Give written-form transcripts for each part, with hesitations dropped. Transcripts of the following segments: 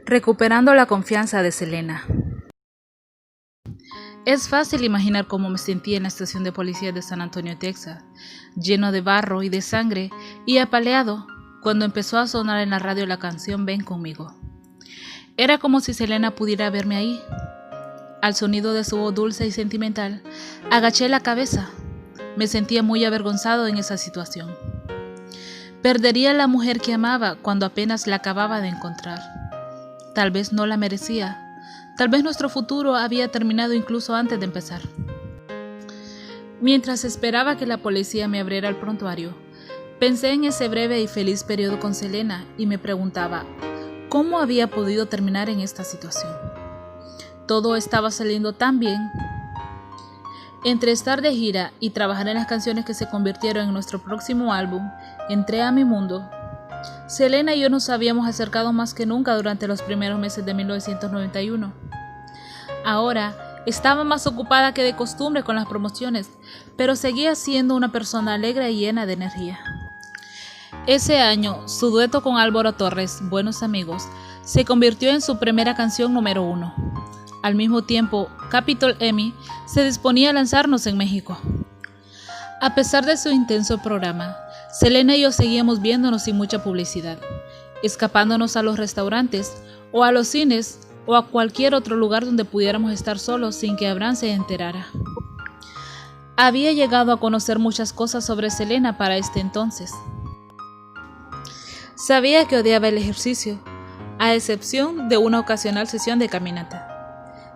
Recuperando la confianza de Selena. Es fácil imaginar cómo me sentí en la estación de policía de San Antonio, Texas, lleno de barro y de sangre y apaleado cuando empezó a sonar en la radio la canción Ven conmigo. Era como si Selena pudiera verme ahí. Al sonido de su voz dulce y sentimental, agaché la cabeza. Me sentía muy avergonzado en esa situación. Perdería a la mujer que amaba cuando apenas la acababa de encontrar. Tal vez no la merecía. Tal vez nuestro futuro había terminado incluso antes de empezar. Mientras esperaba que la policía me abriera el prontuario, pensé en ese breve y feliz periodo con Selena y me preguntaba cómo había podido terminar en esta situación. Todo estaba saliendo tan bien. Entre estar de gira y trabajar en las canciones que se convirtieron en nuestro próximo álbum, Entré a mi mundo, Selena y yo nos habíamos acercado más que nunca durante los primeros meses de 1991. Ahora estaba más ocupada que de costumbre con las promociones, pero seguía siendo una persona alegre y llena de energía. Ese año, su dueto con Álvaro Torres, Buenos Amigos, se convirtió en su primera canción número 1. Al mismo tiempo, Capitol EMI se disponía a lanzarnos en México. A pesar de su intenso programa, Selena y yo seguíamos viéndonos sin mucha publicidad, escapándonos a los restaurantes o a los cines o a cualquier otro lugar donde pudiéramos estar solos sin que Abraham se enterara. Había llegado a conocer muchas cosas sobre Selena para este entonces. Sabía que odiaba el ejercicio, a excepción de una ocasional sesión de caminata.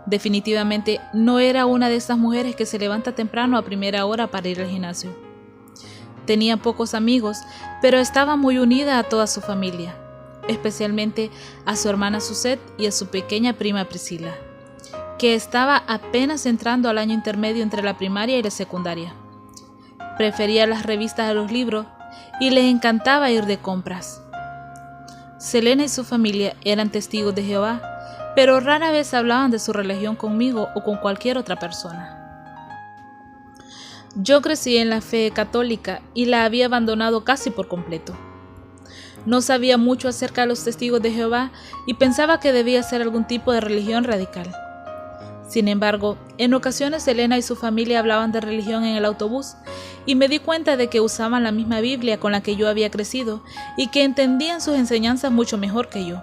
Definitivamente no era una de esas mujeres que se levanta temprano a primera hora para ir al gimnasio. Tenía pocos amigos, pero estaba muy unida a toda su familia, especialmente a su hermana Suzette y a su pequeña prima Priscila, que estaba apenas entrando al año intermedio entre la primaria y la secundaria. Prefería las revistas a los libros y les encantaba ir de compras. Selena y su familia eran testigos de Jehová, pero rara vez hablaban de su religión conmigo o con cualquier otra persona. Yo crecí en la fe católica y la había abandonado casi por completo. No sabía mucho acerca de los testigos de Jehová y pensaba que debía ser algún tipo de religión radical. Sin embargo, en ocasiones Selena y su familia hablaban de religión en el autobús y me di cuenta de que usaban la misma Biblia con la que yo había crecido y que entendían sus enseñanzas mucho mejor que yo.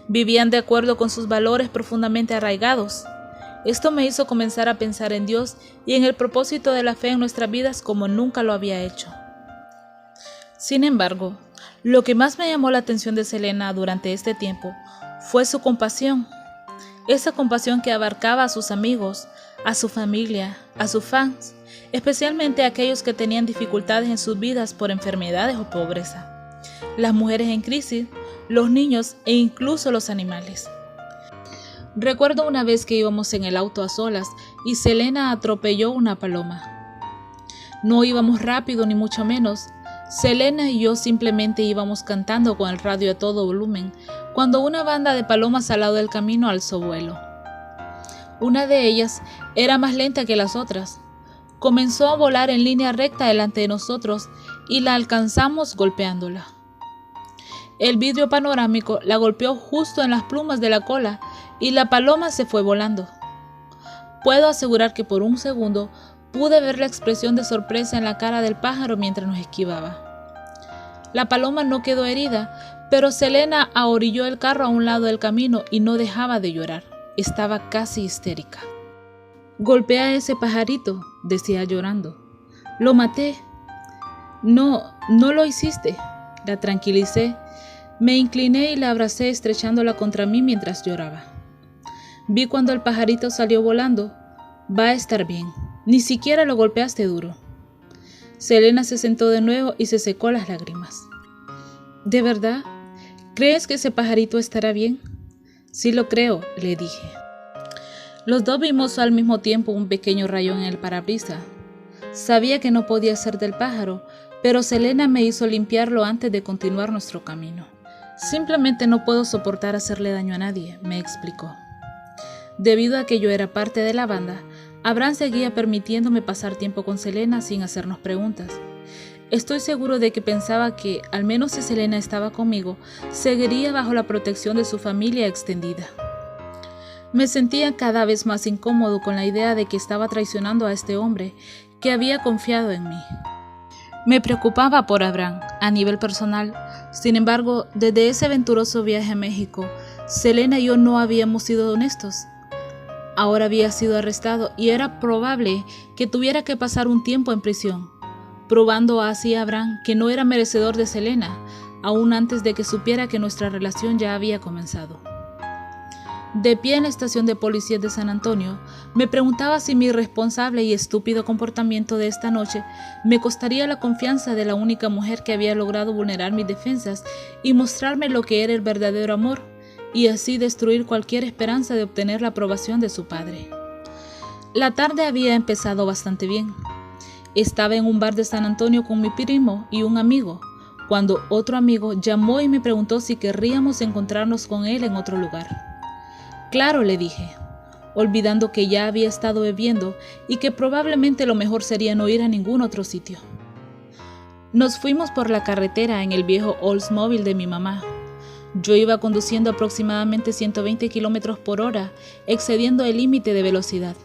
Vivían de acuerdo con sus valores profundamente arraigados. Esto me hizo comenzar a pensar en Dios y en el propósito de la fe en nuestras vidas como nunca lo había hecho. Sin embargo, lo que más me llamó la atención de Selena durante este tiempo fue su compasión. Esa compasión que abarcaba a sus amigos, a su familia, a sus fans, especialmente a aquellos que tenían dificultades en sus vidas por enfermedades o pobreza, las mujeres en crisis, los niños e incluso los animales. Recuerdo una vez que íbamos en el auto a solas y Selena atropelló una paloma. No íbamos rápido ni mucho menos. Selena y yo simplemente íbamos cantando con el radio a todo volumen cuando una banda de palomas al lado del camino alzó vuelo. Una de ellas era más lenta que las otras. Comenzó a volar en línea recta delante de nosotros y la alcanzamos golpeándola. El vidrio panorámico la golpeó justo en las plumas de la cola y la paloma se fue volando. Puedo asegurar que por un segundo pude ver la expresión de sorpresa en la cara del pájaro mientras nos esquivaba. La paloma no quedó herida, pero Selena ahorilló el carro a un lado del camino y no dejaba de llorar. Estaba casi histérica. «Golpea a ese pajarito», decía llorando. «Lo maté». No lo hiciste», la tranquilicé. Me incliné y la abracé estrechándola contra mí mientras lloraba. Vi cuando el pajarito salió volando. «Va a estar bien. Ni siquiera lo golpeaste duro». Selena se sentó de nuevo y se secó las lágrimas. «¿De verdad? ¿Crees que ese pajarito estará bien?» «Sí lo creo», le dije. Los dos vimos al mismo tiempo un pequeño rayón en el parabrisas. Sabía que no podía ser del pájaro, pero Selena me hizo limpiarlo antes de continuar nuestro camino. «Simplemente no puedo soportar hacerle daño a nadie», me explicó. Debido a que yo era parte de la banda, Abraham seguía permitiéndome pasar tiempo con Selena sin hacernos preguntas. Estoy seguro de que pensaba que, al menos si Selena estaba conmigo, seguiría bajo la protección de su familia extendida. Me sentía cada vez más incómodo con la idea de que estaba traicionando a este hombre que había confiado en mí. Me preocupaba por Abraham a nivel personal. Sin embargo, desde ese aventuroso viaje a México, Selena y yo no habíamos sido honestos. Ahora había sido arrestado y era probable que tuviera que pasar un tiempo en prisión, probando así a Abraham que no era merecedor de Selena, aún antes de que supiera que nuestra relación ya había comenzado. De pie en la estación de policía de San Antonio, me preguntaba si mi irresponsable y estúpido comportamiento de esta noche me costaría la confianza de la única mujer que había logrado vulnerar mis defensas y mostrarme lo que era el verdadero amor, y así destruir cualquier esperanza de obtener la aprobación de su padre. La tarde había empezado bastante bien. Estaba en un bar de San Antonio con mi primo y un amigo, cuando otro amigo llamó y me preguntó si querríamos encontrarnos con él en otro lugar. Claro, le dije, olvidando que ya había estado bebiendo y que probablemente lo mejor sería no ir a ningún otro sitio. Nos fuimos por la carretera en el viejo Oldsmobile de mi mamá. Yo iba conduciendo aproximadamente 120 km por hora, excediendo el límite de velocidad.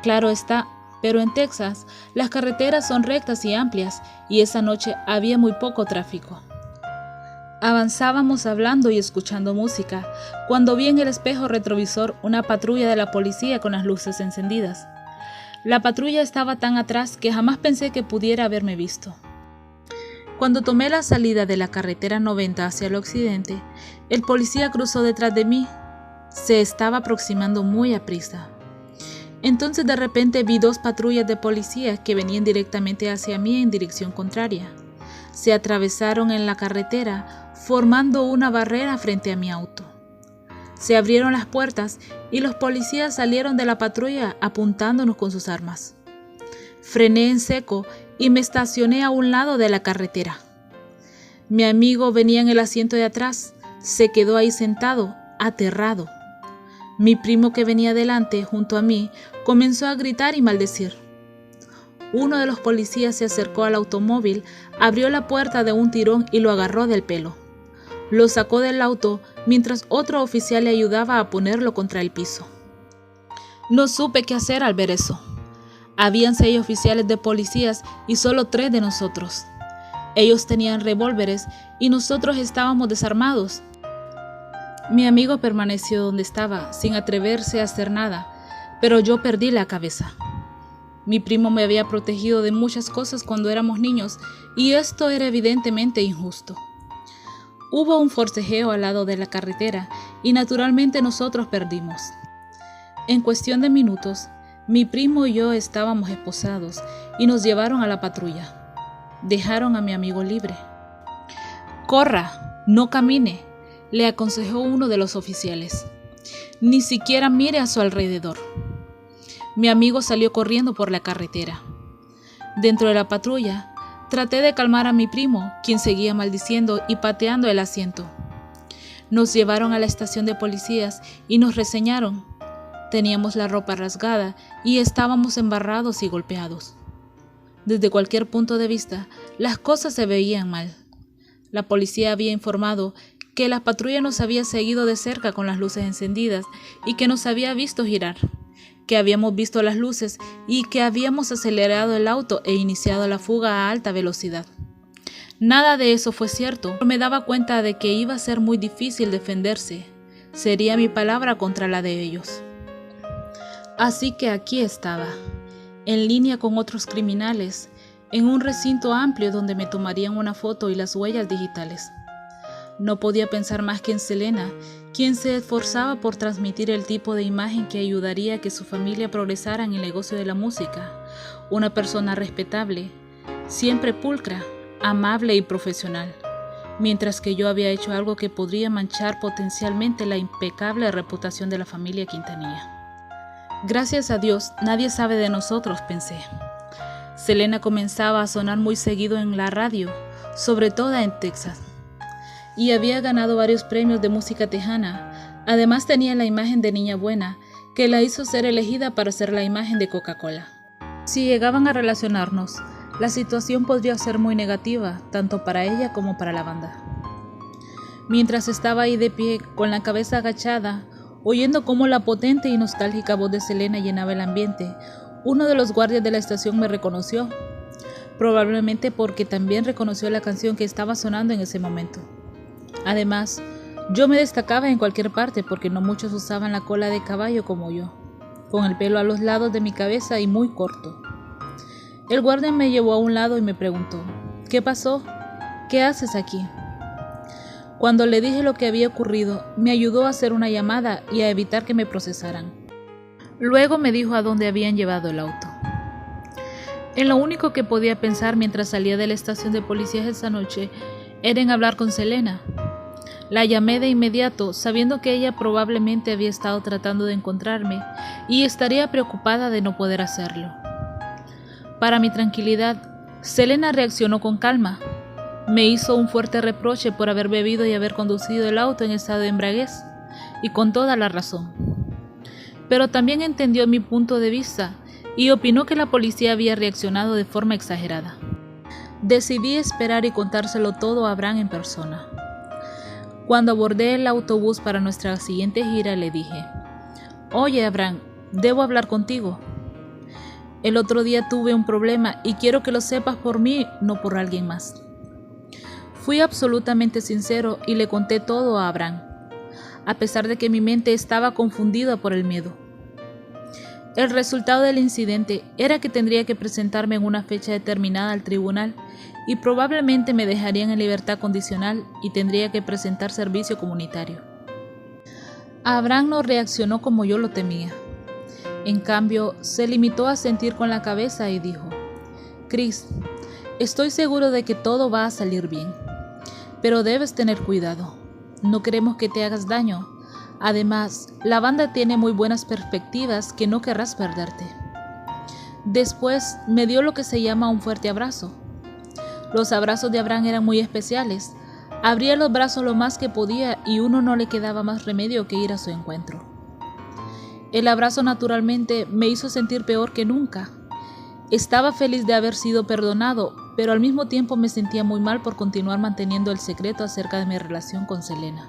Claro está, pero en Texas las carreteras son rectas y amplias y esa noche había muy poco tráfico. Avanzábamos hablando y escuchando música, cuando vi en el espejo retrovisor una patrulla de la policía con las luces encendidas. La patrulla estaba tan atrás que jamás pensé que pudiera haberme visto. Cuando tomé la salida de la carretera 90 hacia el occidente, el policía cruzó detrás de mí. Se estaba aproximando muy aprisa. Entonces de repente vi 2 patrullas de policía que venían directamente hacia mí en dirección contraria. Se atravesaron en la carretera, formando una barrera frente a mi auto. Se abrieron las puertas y los policías salieron de la patrulla apuntándonos con sus armas. Frené en seco y me estacioné a un lado de la carretera. Mi amigo venía en el asiento de atrás, se quedó ahí sentado, aterrado. Mi primo que venía delante, junto a mí, comenzó a gritar y maldecir. Uno de los policías se acercó al automóvil, abrió la puerta de un tirón y lo agarró del pelo. Lo sacó del auto mientras otro oficial le ayudaba a ponerlo contra el piso. No supe qué hacer al ver eso. Habían 6 oficiales de policías y solo 3 de nosotros. Ellos tenían revólveres y nosotros estábamos desarmados. Mi amigo permaneció donde estaba, sin atreverse a hacer nada, pero yo perdí la cabeza. Mi primo me había protegido de muchas cosas cuando éramos niños y esto era evidentemente injusto. Hubo un forcejeo al lado de la carretera y naturalmente nosotros perdimos. En cuestión de minutos, mi primo y yo estábamos esposados y nos llevaron a la patrulla. Dejaron a mi amigo libre. «Corra, no camine», le aconsejó uno de los oficiales. «Ni siquiera mire a su alrededor». Mi amigo salió corriendo por la carretera. Dentro de la patrulla, traté de calmar a mi primo, quien seguía maldiciendo y pateando el asiento. Nos llevaron a la estación de policías y nos reseñaron. Teníamos la ropa rasgada y estábamos embarrados y golpeados. Desde cualquier punto de vista, las cosas se veían mal. La policía había informado que la patrulla nos había seguido de cerca con las luces encendidas y que nos había visto girar, que habíamos visto las luces y que habíamos acelerado el auto e iniciado la fuga a alta velocidad. Nada de eso fue cierto, pero me daba cuenta de que iba a ser muy difícil defenderse. Sería mi palabra contra la de ellos. Así que aquí estaba, en línea con otros criminales, en un recinto amplio donde me tomarían una foto y las huellas digitales. No podía pensar más que en Selena, quien se esforzaba por transmitir el tipo de imagen que ayudaría a que su familia progresara en el negocio de la música. Una persona respetable, siempre pulcra, amable y profesional, mientras que yo había hecho algo que podría manchar potencialmente la impecable reputación de la familia Quintanilla. Gracias a Dios, nadie sabe de nosotros, pensé. Selena comenzaba a sonar muy seguido en la radio, sobre todo en Texas, y había ganado varios premios de música tejana. Además tenía la imagen de niña buena, que la hizo ser elegida para ser la imagen de Coca-Cola. Si llegaban a relacionarnos, La situación podría ser muy negativa, tanto para ella como para la banda. Mientras estaba ahí de pie, con la cabeza agachada, oyendo cómo la potente y nostálgica voz de Selena llenaba el ambiente, uno de los guardias de la estación me reconoció, probablemente porque también reconoció la canción que estaba sonando en ese momento. Además, yo me destacaba en cualquier parte porque no muchos usaban la cola de caballo como yo, con el pelo a los lados de mi cabeza y muy corto. El guardia me llevó a un lado y me preguntó, ¿qué pasó? ¿Qué haces aquí? Cuando le dije lo que había ocurrido, me ayudó a hacer una llamada y a evitar que me procesaran. Luego me dijo a dónde habían llevado el auto. En lo único que podía pensar mientras salía de la estación de policías esa noche era en hablar con Selena. La llamé de inmediato, sabiendo que ella probablemente había estado tratando de encontrarme y estaría preocupada de no poder hacerlo. Para mi tranquilidad, Selena reaccionó con calma. Me hizo un fuerte reproche por haber bebido y haber conducido el auto en estado de embriaguez, y con toda la razón. Pero también entendió mi punto de vista y opinó que la policía había reaccionado de forma exagerada. Decidí esperar y contárselo todo a Abraham en persona. Cuando abordé el autobús para nuestra siguiente gira, le dije, «Oye, Abraham, debo hablar contigo. El otro día tuve un problema y quiero que lo sepas por mí, no por alguien más». Fui absolutamente sincero y le conté todo a Abraham, a pesar de que mi mente estaba confundida por el miedo. El resultado del incidente era que tendría que presentarme en una fecha determinada al tribunal y probablemente me dejarían en libertad condicional y tendría que presentar servicio comunitario. Abraham no reaccionó como yo lo temía. En cambio, se limitó a sentir con la cabeza y dijo, «Chris, estoy seguro de que todo va a salir bien, pero debes tener cuidado. No queremos que te hagas daño. Además, la banda tiene muy buenas perspectivas que no querrás perderte». Después me dio lo que se llama un fuerte abrazo. Los abrazos de Abraham eran muy especiales. Abría los brazos lo más que podía y uno no le quedaba más remedio que ir a su encuentro. El abrazo naturalmente me hizo sentir peor que nunca. Estaba feliz de haber sido perdonado, pero al mismo tiempo me sentía muy mal por continuar manteniendo el secreto acerca de mi relación con Selena.